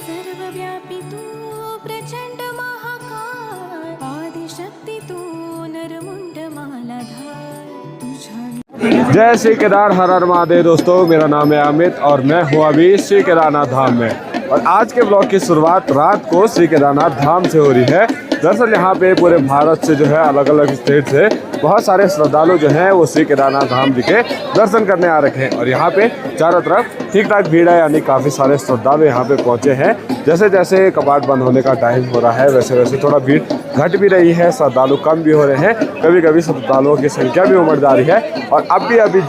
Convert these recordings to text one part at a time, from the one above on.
सर्वव्यापी तू प्रचंड महाकाय आदिशक्ती तू नरमुंड मालाधार तुझा। जय श्री केदार हर हर महादेव। दोस्तों, मेरा नाम है अमित और मैं हूँ अभी श्री केदारनाथ धाम में। और आज के ब्लॉग की शुरुआत रात को श्री केदारनाथ धाम से हो रही है। दरअसल यहाँ पे पूरे भारत से जो है अलग अलग स्टेट से बहुत सारे श्रद्धालु जो हैं वो श्री केदारनाथ धाम जी के दर्शन करने आ रखे हैं। और यहाँ पे चारों तरफ ठीक ठाक भीड़ है, यानी काफ़ी सारे श्रद्धालु यहाँ पे पहुँचे हैं। जैसे जैसे कपाट बंद होने का टाइम हो रहा है वैसे वैसे थोड़ा भीड़ घट भी रही है, श्रद्धालु कम भी हो रहे हैं, कभी कभी श्रद्धालुओं की संख्या भी उमड़ जा रही है। और अभी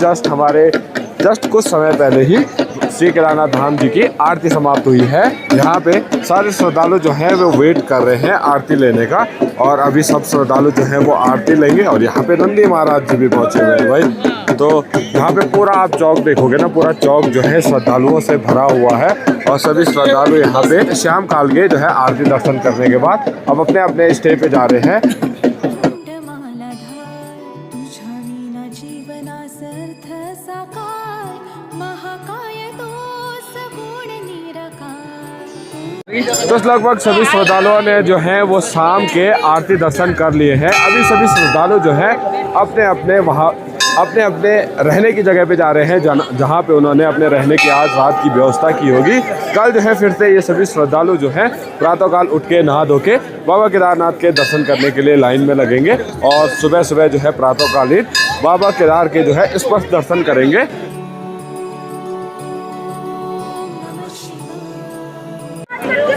जस्ट कुछ समय पहले ही श्री केदारनाथ धाम जी की आरती समाप्त हुई है। यहाँ पे सारे श्रद्धालु जो हैं वो वेट कर रहे हैं आरती लेने का। और अभी सब श्रद्धालु जो हैं वो आरती लेंगे। और यहाँ पे नंदी महाराज जी भी पहुँचे हुए हैं भाई। तो यहाँ पे पूरा आप चौक देखोगे ना, पूरा चौक जो है श्रद्धालुओं से भरा हुआ है। और सभी श्रद्धालु यहाँ पे शाम काल के जो है आरती दर्शन करने के बाद अब अपने अपने स्टे पे जा रहे हैं। तो लगभग सभी श्रद्धालुओं ने जो है वो शाम के आरती दर्शन कर लिए हैं। अभी सभी श्रद्धालु जो हैं अपने अपने रहने की जगह पे जा रहे हैं, जहाँ पे उन्होंने अपने रहने की आज रात की व्यवस्था की होगी। कल जो है फिर से ये सभी श्रद्धालु जो हैं प्रातःकाल उठ के नहा धो के बाबा केदारनाथ के दर्शन करने के लिए लाइन में लगेंगे। और सुबह सुबह जो है प्रातःकालीन बाबा केदार के जो है स्पर्श दर्शन करेंगे।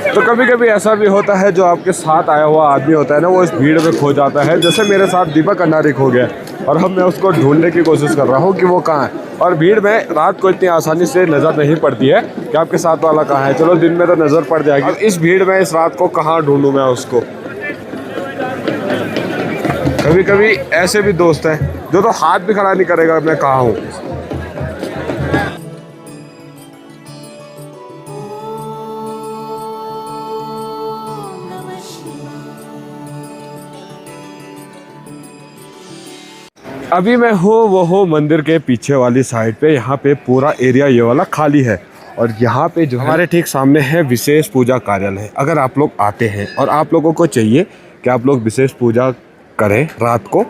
तो कभी कभी ऐसा भी होता है, जो आपके साथ आया हुआ आदमी होता है ना, वो इस भीड़ में खो जाता है। जैसे मेरे साथ दीपक अंडारी खो गया और अब मैं उसको ढूंढने की कोशिश कर रहा हूँ कि वो कहाँ है। और भीड़ में रात को इतनी आसानी से नज़र नहीं पड़ती है कि आपके साथ वाला कहाँ है। चलो दिन में तो नज़र पड़ जाएगी, इस भीड़ में इस रात को कहाँ ढूंढूँ मैं उसको। कभी कभी ऐसे भी दोस्त हैं जो तो हाथ भी खड़ा नहीं करेगा मैं कहाँ हूँ। अभी मैं वो मंदिर के पीछे वाली साइड पे। यहाँ पे पूरा एरिया ये वाला खाली है। और यहाँ पे जो हमारे ठीक सामने है विशेष पूजा कार्यालय। अगर आप लोग आते हैं और आप लोगों को चाहिए कि आप लोग विशेष पूजा करें रात को,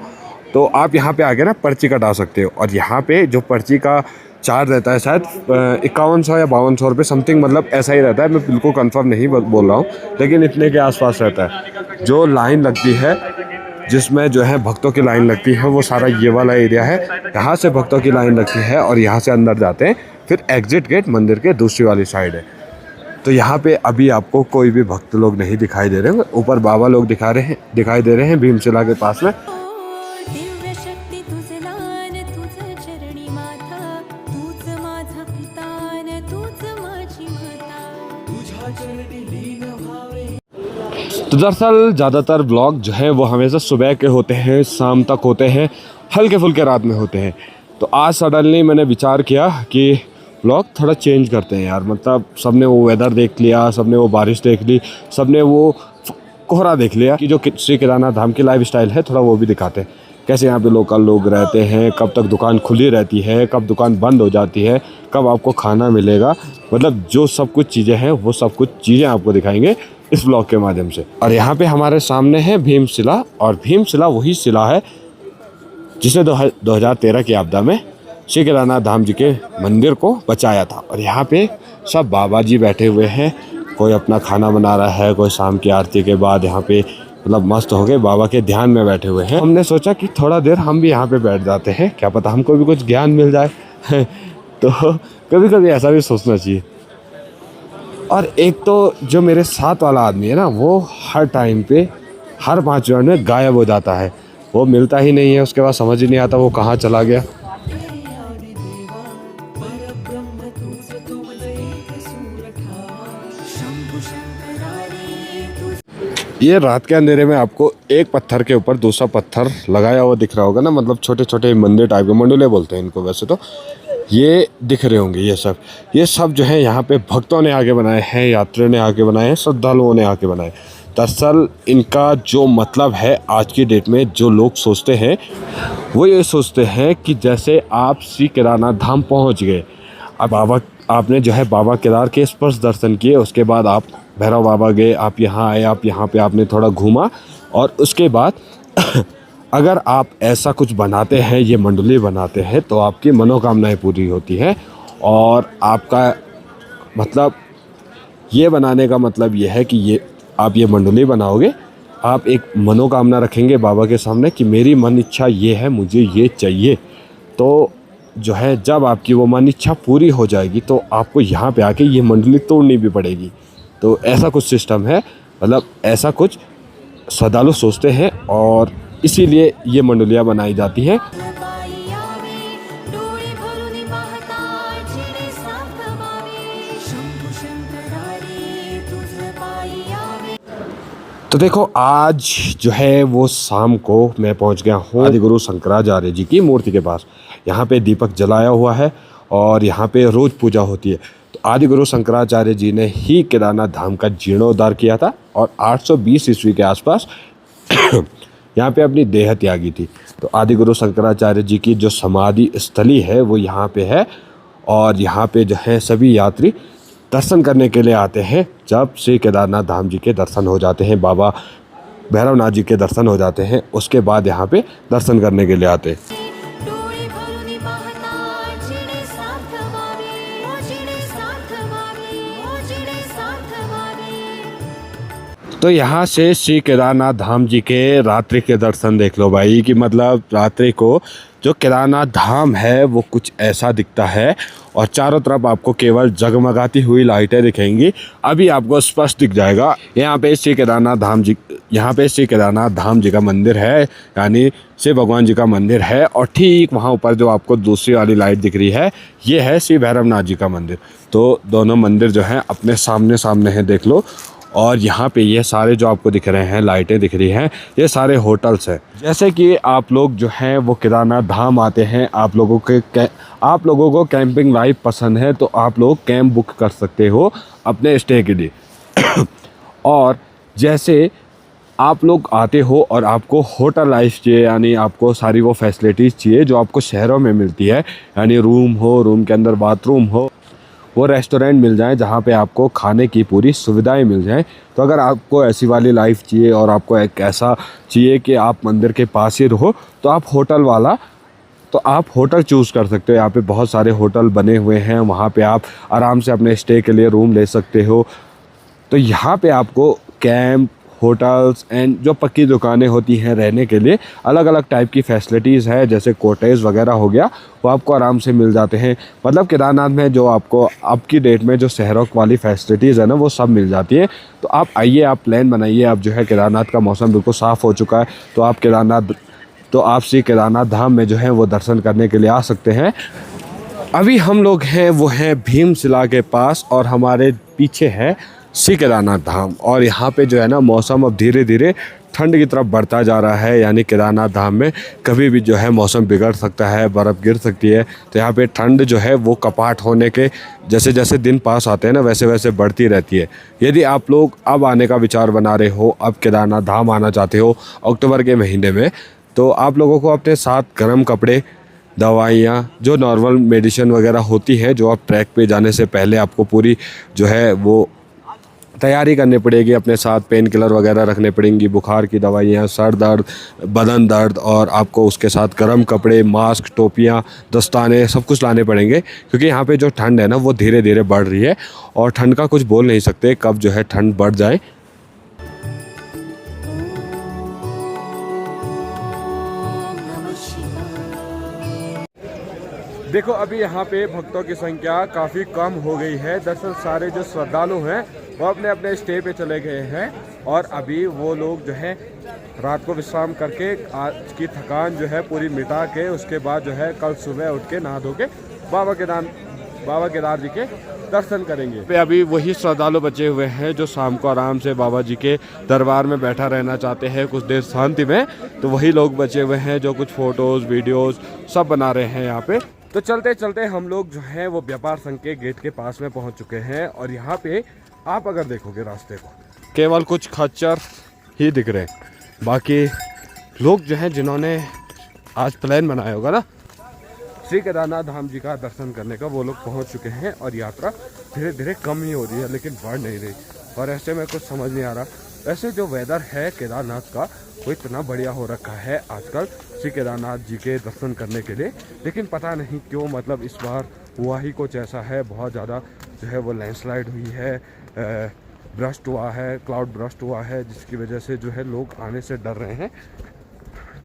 तो आप यहाँ पे आके ना पर्ची कटा सकते हो। और यहाँ पे जो पर्ची का चार्ज रहता है शायद 5100 या 5200 रुपये समथिंग, मतलब ऐसा ही रहता है। मैं बिल्कुल कंफर्म नहीं बोल रहा हूँ, लेकिन इतने के आसपास रहता है। जो लाइन लगती है, जिसमें जो है भक्तों की लाइन लगती है, वो सारा ये वाला एरिया है। यहाँ से भक्तों की लाइन लगती है और यहाँ से अंदर जाते हैं। फिर एग्जिट गेट मंदिर के दूसरी वाली साइड है। तो यहाँ पे अभी आपको कोई भी भक्त लोग नहीं दिखाई दे रहे हैं। ऊपर बाबा लोग दिखाई दे रहे हैं भीमशिला के पास में। तो दरअसल ज़्यादातर ब्लॉग जो है वो हमेशा सुबह के होते हैं, शाम तक होते हैं, हल्के फुल्के रात में होते हैं। तो आज सडनली मैंने विचार किया कि ब्लॉग थोड़ा चेंज करते हैं यार। मतलब सबने वो वेदर देख लिया, सबने वो बारिश देख ली, सबने वो कोहरा देख लिया कि जो श्री केदारनाथ धाम की लाइफ स्टाइल है थोड़ा वो भी दिखाते हैं। कैसे यहाँ पे लोकल लोग रहते हैं, कब तक दुकान खुली रहती है, कब दुकान बंद हो जाती है, कब आपको खाना मिलेगा, मतलब जो सब कुछ चीज़ें हैं वो सब कुछ चीज़ें आपको दिखाएंगे इस ब्लॉग के माध्यम से। और यहाँ पे हमारे सामने है भीमशिला। और भीमशिला वही शिला है जिसने 2013 की आपदा में श्री केदारनाथ धाम जी के मंदिर को बचाया था। और यहाँ पे सब बाबा जी बैठे हुए हैं, कोई अपना खाना बना रहा है, कोई शाम की आरती के बाद यहाँ पे मतलब मस्त हो गए बाबा के ध्यान में बैठे हुए हैं। हमने सोचा कि थोड़ा देर हम भी यहाँ पे बैठ जाते हैं, क्या पता हमको भी कुछ ज्ञान मिल जाए। तो कभी कभी ऐसा भी सोचना चाहिए। और एक तो जो मेरे साथ वाला आदमी है ना, वो हर टाइम पे हर 5 मिनट में गायब हो जाता है। वो मिलता ही नहीं है, उसके बाद समझ ही नहीं आता वो कहाँ चला गया। ये रात के अंधेरे में आपको एक पत्थर के ऊपर दूसरा पत्थर लगाया हुआ दिख रहा होगा ना, मतलब छोटे छोटे मंदिर टाइप के, मंडुले बोलते हैं इनको वैसे तो। ये दिख रहे होंगे ये सब जो है यहाँ पे भक्तों ने आके बनाए हैं, यात्रियों ने आके बनाए हैं, श्रद्धालुओं ने आके बनाए। दरअसल इनका जो मतलब है आज की डेट में जो लोग सोचते हैं वो ये सोचते हैं कि जैसे आप श्री केदारनाथ धाम पहुँच गए, अब बाबा आपने जो है बाबा केदार के स्पर्श दर्शन किए, उसके बाद आप भैरव बाबा गए, आप यहाँ आए, आप यहाँ पे आपने थोड़ा घूमा, और उसके बाद अगर आप ऐसा कुछ बनाते हैं, ये मंडली बनाते हैं, तो आपकी मनोकामनाएं पूरी होती हैं। और आपका मतलब ये बनाने का मतलब ये है कि ये आप ये मंडली बनाओगे, आप एक मनोकामना रखेंगे बाबा के सामने कि मेरी मन इच्छा ये है, मुझे ये चाहिए, तो जो है जब आपकी वो मन इच्छा पूरी हो जाएगी तो आपको यहाँ पे आके ये मंडली तोड़नी भी पड़ेगी। तो ऐसा कुछ सिस्टम है, मतलब ऐसा कुछ श्रद्धालु सोचते हैं और इसीलिए ये मंडलियाँ बनाई जाती हैं। पायी आवे, डोळे भरून पाहता जिने साथ व्हावे, शंभू शंकरारी तुझ पायी आवे। तो देखो आज जो है वो शाम को मैं पहुंच गया हूँ आदि गुरु शंकराचार्य जी की मूर्ति के पास। यहाँ पे दीपक जलाया हुआ है और यहाँ पे रोज़ पूजा होती है। तो आदि गुरु शंकराचार्य जी ने ही केदारनाथ धाम का जीर्णोद्धार किया था और 820 ईस्वी के आसपास यहाँ पे अपनी देह त्यागी थी। तो आदि गुरु शंकराचार्य जी की जो समाधि स्थली है वो यहाँ पे है, और यहाँ पे जो है सभी यात्री दर्शन करने के लिए आते हैं। जब श्री केदारनाथ धाम जी के दर्शन हो जाते हैं, बाबा भैरवनाथ जी के दर्शन हो जाते हैं, उसके बाद यहाँ पे दर्शन करने के लिए आते हैं। डोळे भरून पाहता जिने साथ व्हावे, ओ जिने साथ व्हावे, ओ जिने साथ व्हावे। तो यहाँ से श्री केदारनाथ धाम जी के रात्रि के दर्शन देख लो भाई, कि मतलब रात्रि को जो केदारनाथ धाम है वो कुछ ऐसा दिखता है, और चारों तरफ आपको केवल जगमगाती हुई लाइटें दिखेंगी। अभी आपको स्पष्ट दिख जाएगा। यहाँ पे श्री केदारनाथ धाम जी का मंदिर है, यानी शिव भगवान जी का मंदिर है, और ठीक वहाँ ऊपर जो आपको दूसरी वाली लाइट दिख रही है, ये है श्री भैरवनाथ जी का मंदिर। तो दोनों मंदिर जो हैं अपने सामने सामने हैं, देख लो। और यहाँ पे ये सारे जो आपको दिख रहे हैं, लाइटें दिख रही हैं, ये सारे होटल्स हैं। जैसे कि आप लोग जो हैं वो केदारनाथ धाम आते हैं, आप लोगों को कैंपिंग लाइफ पसंद है, तो आप लोग कैंप बुक कर सकते हो अपने स्टे के लिए। और जैसे आप लोग आते हो और आपको होटल लाइफ चाहिए, यानी आपको सारी वो फैसिलिटीज़ चाहिए जो आपको शहरों में मिलती है, यानी रूम हो, रूम के अंदर बाथरूम हो, वो रेस्टोरेंट मिल जाए जहाँ पे आपको खाने की पूरी सुविधाएं मिल जाएं। तो अगर आपको ऐसी वाली लाइफ चाहिए और आपको एक ऐसा चाहिए कि आप मंदिर के पास ही रहो, तो आप होटल चूज़ कर सकते हो। यहाँ पे बहुत सारे होटल बने हुए हैं, वहाँ पे आप आराम से अपने स्टे के लिए रूम ले सकते हो। तो यहाँ पे आपको कैंप, होटल्स एंड जो पक्की दुकानें होती हैं रहने के लिए, अलग अलग टाइप की फैसिलिटीज़ है, जैसे कॉटेज वगैरह हो गया, वो आपको आराम से मिल जाते हैं। मतलब केदारनाथ में जो आपको अब की डेट में जो शहरों वाली फैसिलिटीज़ है ना, वो सब मिल जाती है। तो आप आइए, आप प्लान बनाइए। अब जो है केदारनाथ का मौसम बिल्कुल साफ़ हो चुका है, तो आप श्री केदारनाथ धाम में जो है वो दर्शन करने के लिए आ सकते हैं। अभी हम लोग हैं वो हैं भीमशिला के पास, और हमारे पीछे है श्री केदारनाथ धाम। और यहाँ पे जो है ना मौसम अब धीरे धीरे ठंड की तरफ बढ़ता जा रहा है, यानी केदारनाथ धाम में कभी भी जो है मौसम बिगड़ सकता है, बर्फ़ गिर सकती है। तो यहाँ पे ठंड जो है वो कपाट होने के जैसे जैसे दिन पास आते हैं ना, वैसे वैसे बढ़ती रहती है। यदि आप लोग अब आने का विचार बना रहे हो, अब केदारनाथ धाम आना चाहते हो अक्टूबर के महीने में, तो आप लोगों को अपने साथ गर्म कपड़े, दवाइयाँ, जो नॉर्मल मेडिसिन वगैरह होती है, जो आप ट्रैक पे जाने से पहले आपको पूरी जो है वो तैयारी करनी पड़ेगी। अपने साथ पेन किलर वगैरह रखने पड़ेंगी, बुखार की दवाइयाँ, सर दर्द, बदन दर्द, और आपको उसके साथ गर्म कपड़े, मास्क, टोपियाँ, दस्ताने, सब कुछ लाने पड़ेंगे। क्योंकि यहाँ पे जो ठंड है ना वो धीरे धीरे बढ़ रही है, और ठंड का कुछ बोल नहीं सकते कब जो है ठंड बढ़ जाए। देखो अभी यहाँ पे भक्तों की संख्या काफ़ी कम हो गई है। दरअसल सारे जो श्रद्धालु हैं वो अपने अपने स्टे पे चले गए हैं, और अभी वो लोग जो है रात को विश्राम करके आज की थकान जो है पूरी मिटा के, उसके बाद जो है कल सुबह उठ के नहा धो के बाबा केदार जी के दर्शन करेंगे। पे अभी वही श्रद्धालु बचे हुए हैं जो शाम को आराम से बाबा जी के दरबार में बैठा रहना चाहते हैं कुछ देर शांति में। तो वही लोग बचे हुए हैं जो कुछ फ़ोटोज़, वीडियोज़ सब बना रहे हैं यहाँ पे। तो चलते चलते हम लोग जो हैं वो व्यापार संघ के गेट के पास में पहुंच चुके हैं, और यहाँ पे आप अगर देखोगे रास्ते को, केवल कुछ खच्चर ही दिख रहे हैं। बाकी लोग जो हैं जिन्होंने आज प्लान बनाया होगा ना, श्री केदारनाथ धाम जी का दर्शन करने का वो लोग पहुंच चुके हैं और यात्रा धीरे धीरे कम ही हो रही है, लेकिन बढ़ नहीं रही। और ऐसे में कुछ समझ नहीं आ रहा। ऐसे जो वेदर है केदारनाथ का वो इतना बढ़िया हो रखा है आजकल श्री केदारनाथ जी के दर्शन करने के लिए, लेकिन पता नहीं क्यों, मतलब इस बार हुआ ही कुछ ऐसा है। बहुत ज़्यादा जो है वो लैंडस्लाइड हुई है, ब्रस्ट हुआ है, क्लाउड ब्रस्ट हुआ है, जिसकी वजह से जो है लोग आने से डर रहे हैं।